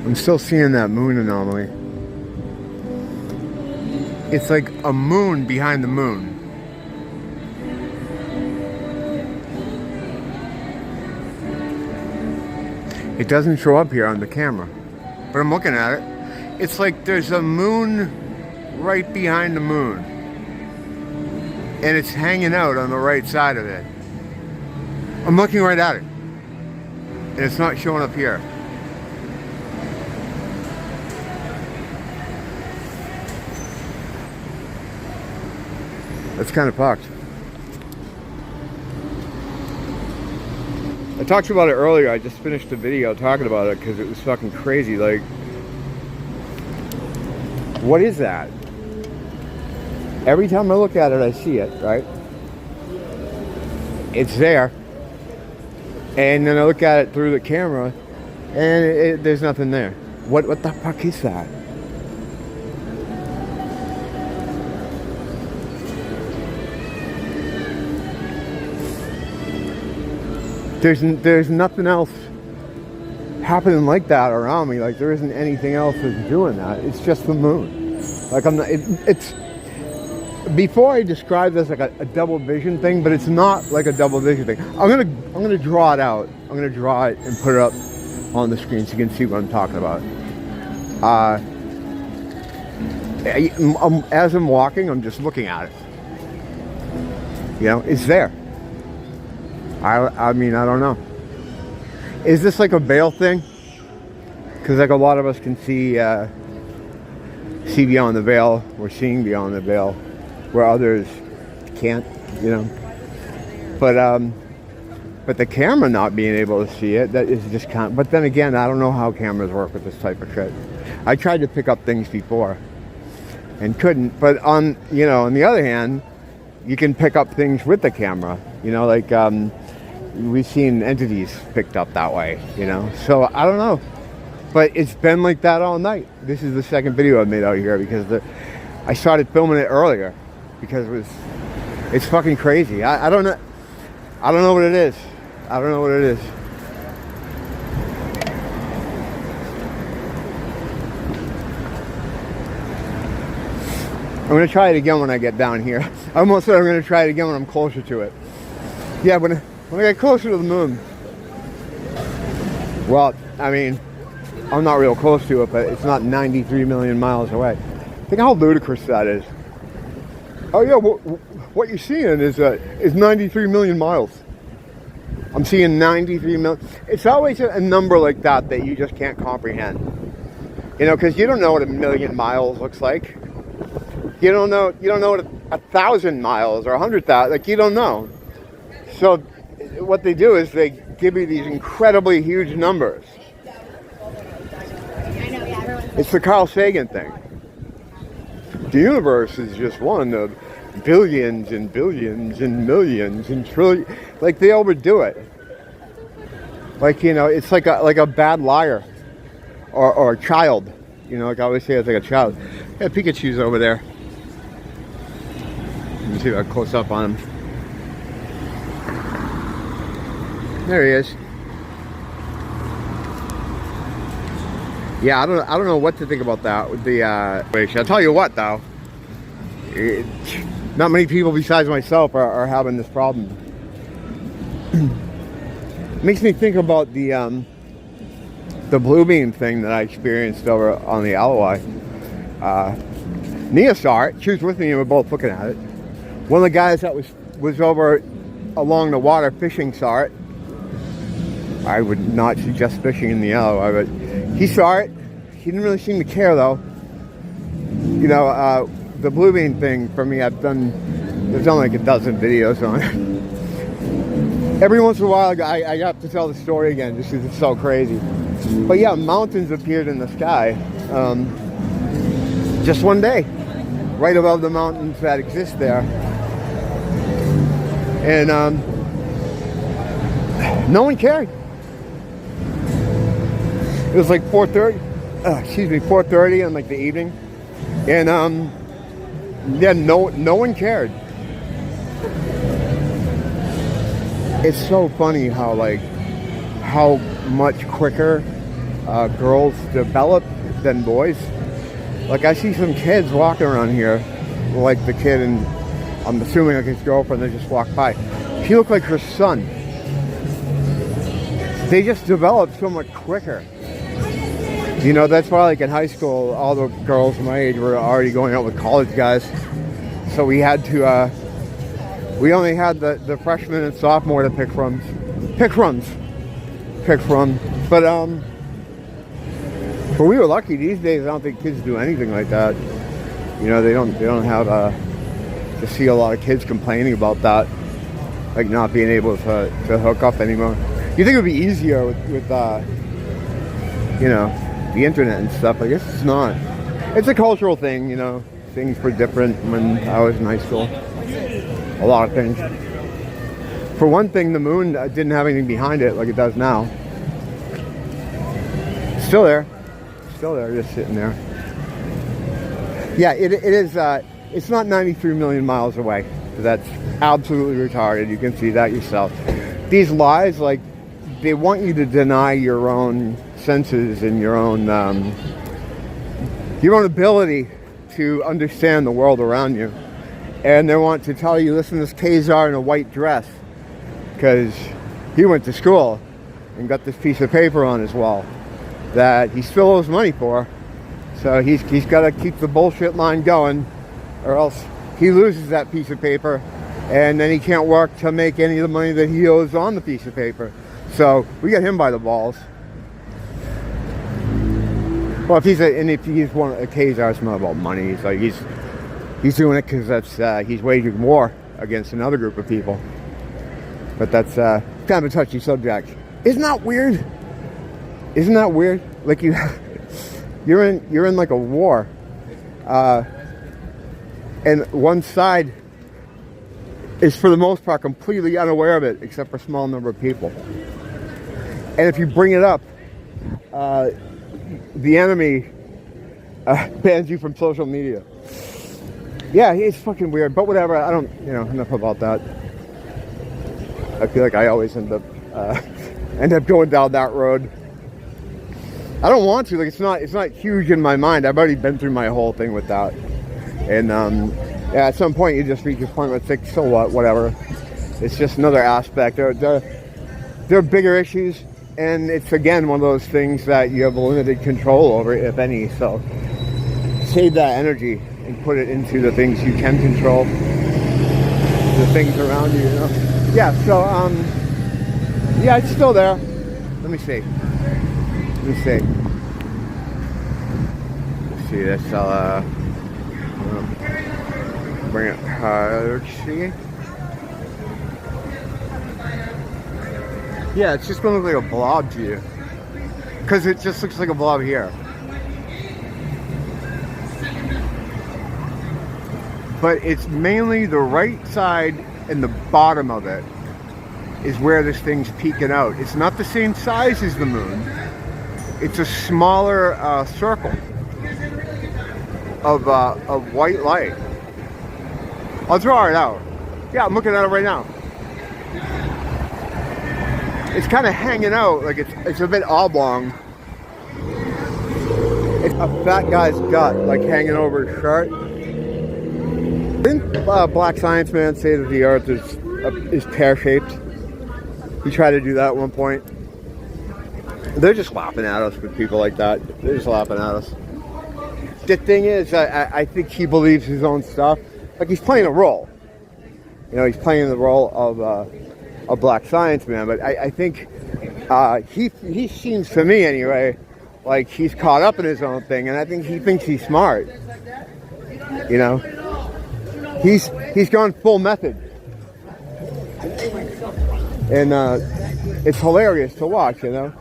I'm still seeing that moon anomaly. It's like a moon behind the moon. It doesn't show up here on the camera, but I'm looking at it. It's like there's a moon right behind the moon, and it's hanging out on the right side of it. I'm looking right at it, and it's not showing up here. That's kind of fucked. I talked about it earlier. I just finished the video talking about it because it was fucking crazy. Like, what is that? Every time I look at it, I see it, right? It's there. And then I look at it through the camera, and there's nothing there. What the fuck is that? There's nothing else happening like that around me. Like, there isn't anything else that's doing that. It's just the moon. Like, I'm not. It's before I describe this like a double vision thing, but it's not like a double vision thing. I'm gonna draw it out. I'm gonna draw it and put it up on the screen so you can see what I'm talking about. As I'm walking, I'm just looking at it. You know, it's there. I mean, I don't know. Is this like a veil thing? Because like a lot of us can see beyond the veil. We're seeing beyond the veil, where others can't, you know. But the camera not being able to see it, that is just kind of, but then again, I don't know how cameras work with this type of shit. I tried to pick up things before and couldn't, but on the other hand, you can pick up things with the camera, you know, like we've seen entities picked up that way, you know. So I don't know, but it's been like that all night. This is the second video I've made out here because I started filming it earlier because it's fucking crazy. I don't know what it is. I don't know what it is. I'm gonna try it again when I get down here. I almost said I'm gonna try it again when I'm closer to it. Yeah, when I get closer to the moon. Well, I mean, I'm not real close to it, but it's not 93 million miles away. Think how ludicrous that is. Oh yeah, what you're seeing is 93 million miles. I'm seeing 93 million. It's always a number like that you just can't comprehend. You know, because you don't know what a million miles looks like. You don't know what 1,000 miles or 100,000, like, you don't know. So what they do is they give you these incredibly huge numbers. It's the Carl Sagan thing. The universe is just one of billions and billions and millions and trillions. Like, they overdo it. Like, you know, it's like a bad liar or a child. You know, like I always say, it's like a child. Yeah, Pikachu's over there. Let me see if I close up on him. There he is. Yeah, I don't know what to think about that with the I'll tell you what though. Not many people besides myself are having this problem. Makes me think about the blue beam thing that I experienced over on the Alawai. Nia saw it. She was with me and we're both looking at it. One of the guys that was over along the water fishing saw it. I would not suggest fishing in the Alawai, but he saw it. He didn't really seem to care though. You know, the blue beam thing for me, I've done like a dozen videos on it. Every once in a while I have to tell the story again just because it's so crazy. But yeah, mountains appeared in the sky just one day, right above the mountains that exist there. And no one cared. It was like 4:30 in like the evening, and yeah, no one cared. It's so funny how much quicker girls develop than boys. Like, I see some kids walking around here, like the kid and I'm assuming like his girlfriend, they just walked by. She looked like her son. They just develop so much quicker. You know, that's why like in high school, all the girls my age were already going out with college guys. So we had to, we only had the freshman and sophomore to pick from. But we were lucky. These days, I don't think kids do anything like that. You know, they don't have to see a lot of kids complaining about that, like not being able to hook up anymore. You think it would be easier with you know, the internet and stuff? I guess it's not. It's a cultural thing, you know. Things were different when I was in high school. A lot of things. For one thing, the moon didn't have anything behind it like it does now. Still there, just sitting there. Yeah, it is. It's not 93 million miles away. That's absolutely retarded. You can see that yourself. These lies, like, they want you to deny your own senses and your own ability to understand the world around you. And they want to tell you, listen, this Khazar in a white dress, because he went to school and got this piece of paper on his wall that he still owes money for. So he's got to keep the bullshit line going, or else he loses that piece of paper, and then he can't work to make any of the money that he owes on the piece of paper. So we got him by the balls. Well, if he's one of Khazar, it's not about money. It's like he's doing it because that's he's waging war against another group of people. But that's kind of a touchy subject. Isn't that weird? Isn't that weird? Like you're in like a war, and one side is for the most part completely unaware of it, except for a small number of people. And if you bring it up, the enemy bans you from social media. Yeah, it's fucking weird, but whatever. I don't, enough about that. I feel like I always end up going down that road. I don't want to. Like, it's not huge in my mind. I've already been through my whole thing with that. And at some point, you just reach a point where it's like, so what? Whatever. It's just another aspect. There are bigger issues, and it's again one of those things that you have limited control over, if any. So save that energy and put it into the things you can control, the things around you. You know. Yeah. So yeah, it's still there. Let me see. Let's see this. I'll bring it. Let's see. Yeah, it's just gonna look like a blob to you, because it just looks like a blob here. But it's mainly the right side and the bottom of it is where this thing's peeking out. It's not the same size as the moon. It's a smaller circle of white light. I'll draw it out. Yeah, I'm looking at it right now. It's kind of hanging out, like it's a bit oblong. It's a fat guy's gut, like hanging over his shirt. Didn't Black Science Man say that the Earth is pear-shaped? He tried to do that at one point. They're just laughing at us with people like that. They're just laughing at us. The thing is, I think he believes his own stuff. Like, he's playing a role. You know, he's playing the role of a Black Science Man. But I think he seems to me, anyway, like he's caught up in his own thing. And I think he thinks he's smart. You know? He's gone full method. And it's hilarious to watch, you know?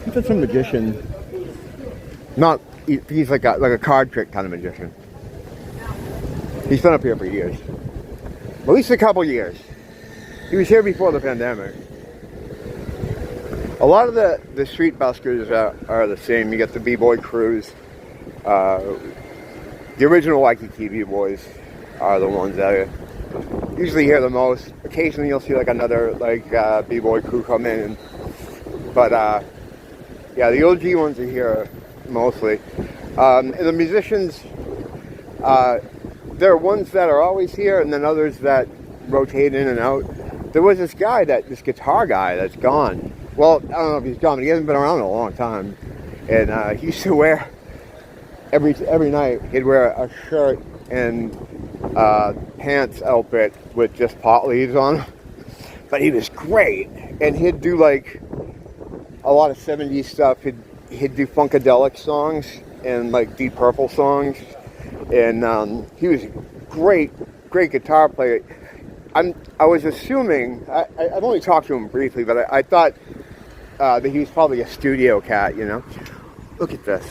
He's a magician. He's like a card trick kind of magician. He's been up here for years. At least a couple years. He was here before the pandemic. A lot of the street buskers are the same. You got the B-boy crews. The original Waikiki B-boys are the ones that are usually here the most. Occasionally you'll see like another B-boy crew come in and But yeah, the OG ones are here mostly. And the musicians, there are ones that are always here, and then others that rotate in and out. There was this guitar guy that's gone. Well, I don't know if he's gone, but he hasn't been around in a long time. And he used to wear, every night, he'd wear a shirt and pants outfit with just pot leaves on. But he was great. And he'd do like a lot of 70s stuff. He'd do Funkadelic songs and like Deep Purple songs. And he was a great guitar player. I was assuming, I've only talked to him briefly, but I thought that he was probably a studio cat, you know. Look at this.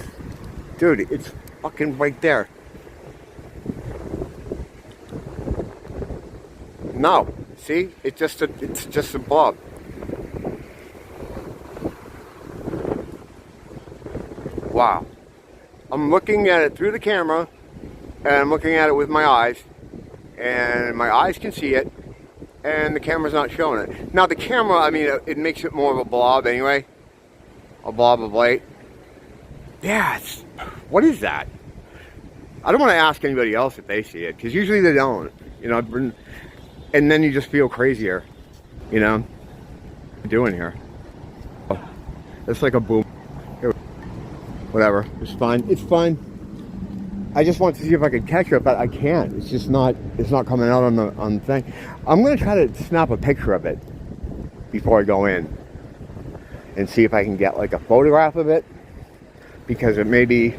Dude, it's fucking right there. No, see? It's just a blob. Wow. I'm looking at it through the camera, and I'm looking at it with my eyes, and my eyes can see it, and the camera's not showing it. Now the camera, I mean, it makes it more of a blob anyway. A blob of light. Yeah, what is that? I don't want to ask anybody else if they see it, because usually they don't, you know, and then you just feel crazier, you know, what are you doing here? Oh, it's like a boom. Whatever, it's fine, it's fine. I just want to see if I could catch it, but I can't. It's just not, it's not coming out on the thing. I'm going to try to snap a picture of it before I go in and see if I can get like a photograph of it, because it may be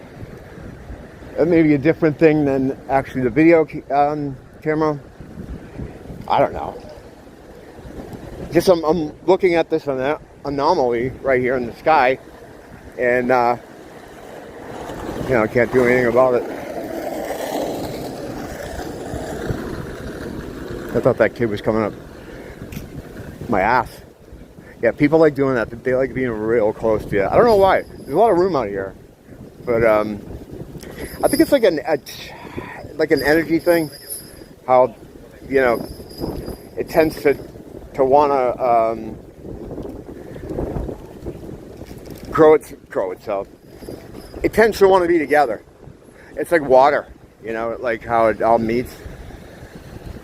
a different thing than actually the video camera. I don't know. Just I'm looking at this anomaly right here in the sky, and you know, I can't do anything about it. I thought that kid was coming up my ass. Yeah, people like doing that. They like being real close to you. I don't know why. There's a lot of room out here, but I think it's like an energy thing. How, you know, it tends to want to grow itself. It tends to want to be together. It's like water, you know, like how it all meets.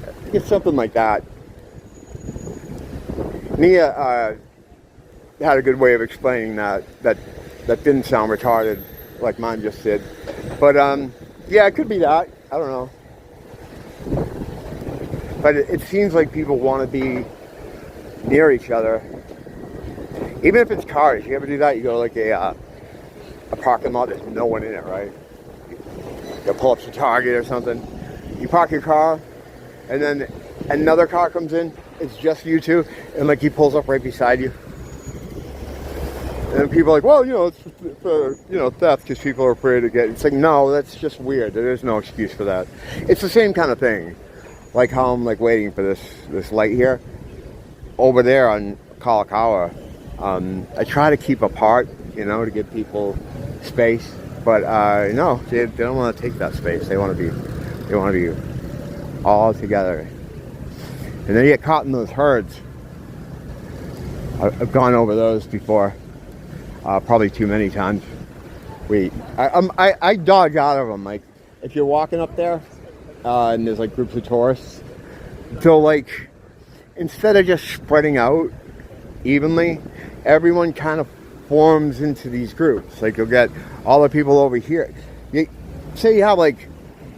I think it's something like that. Nia had a good way of explaining that didn't sound retarded like mine just did. But yeah, it could be that. I don't know. But it seems like people want to be near each other. Even if it's cars. You ever do that? You go to like a parking lot, there's no one in it, right? You pull up to Target or something. You park your car, and then another car comes in. It's just you two, and like he pulls up right beside you. And people are like, well, you know, it's for, you know, theft because people are afraid to get. It's like, no, that's just weird. There's no excuse for that. It's the same kind of thing. Like how I'm like waiting for this light here. Over there on Kalakaua, I try to keep apart, you know, to give people space, but no, they don't want to take that space. They want to be all together, and then you get caught in those herds. I've gone over those before, probably too many times. I dodge out of them. Like if you're walking up there and there's like groups of tourists, they'll like, instead of just spreading out evenly, everyone kind of forms into these groups. Like you'll get all the people over here. Say you have like,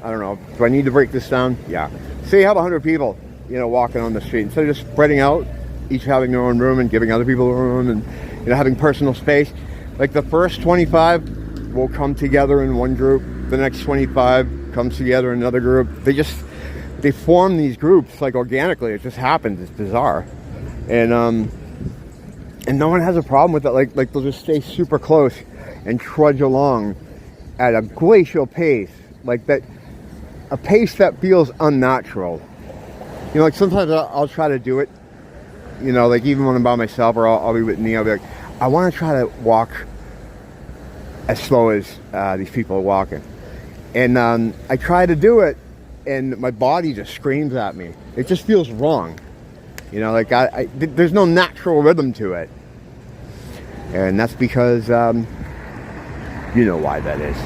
I don't know, do I need to break this down? Yeah. Say you have 100 people, you know, walking on the street. Instead of just spreading out, each having their own room and giving other people a room and, you know, having personal space. Like the first 25 will come together in one group. The next 25 comes together in another group. They form these groups like organically. It just happens. It's bizarre. And no one has a problem with it. Like they'll just stay super close and trudge along at a glacial pace, like that, a pace that feels unnatural. You know, like sometimes I'll try to do it, you know, like even when I'm by myself or I'll be with Nia, I'll be like, I want to try to walk as slow as these people are walking. And I try to do it, and my body just screams at me. It just feels wrong. You know, like there's no natural rhythm to it. And that's because, you know why that is.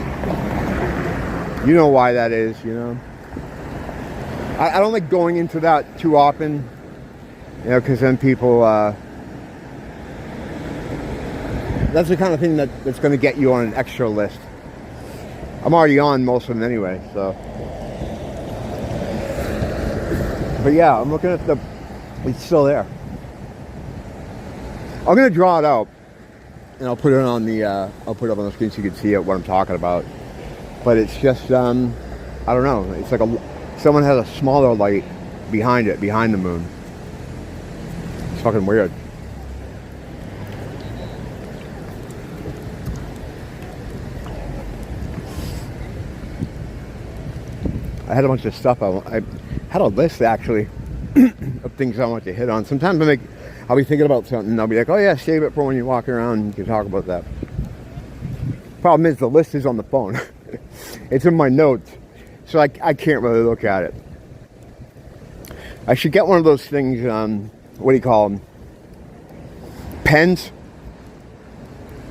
You know why that is, you know. I don't like going into that too often, you know, because then people, that's the kind of thing that's going to get you on an extra list. I'm already on most of them anyway, so. But yeah, I'm looking at it's still there. I'm going to draw it out, and I'll put it on I'll put it up on the screen so you can see it, what I'm talking about. But it's just, I don't know, it's like someone has a smaller light behind it, behind the moon. It's fucking weird. I had a bunch of stuff. I had a list actually of things I want to hit on. Sometimes I'll be thinking about something and I'll be like, oh yeah, save it for when you walk around and you can talk about that. Problem is the list is on the phone. It's in my notes, so I can't really look at it. I should get one of those things, what do you call them? Pens?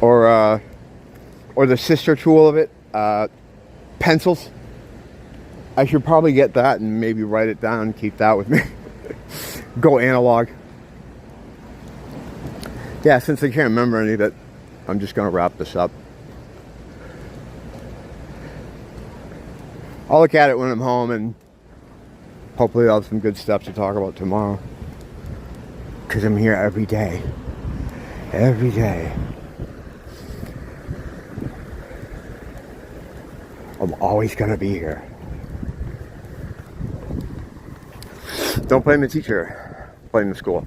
Or the sister tool of it, pencils. I should probably get that and maybe write it down and keep that with me. Go analog. Yeah, since I can't remember any of it, I'm just going to wrap this up. I'll look at it when I'm home and hopefully I'll have some good stuff to talk about tomorrow. Because I'm here every day. Every day. I'm always going to be here. Don't blame the teacher, blame the school.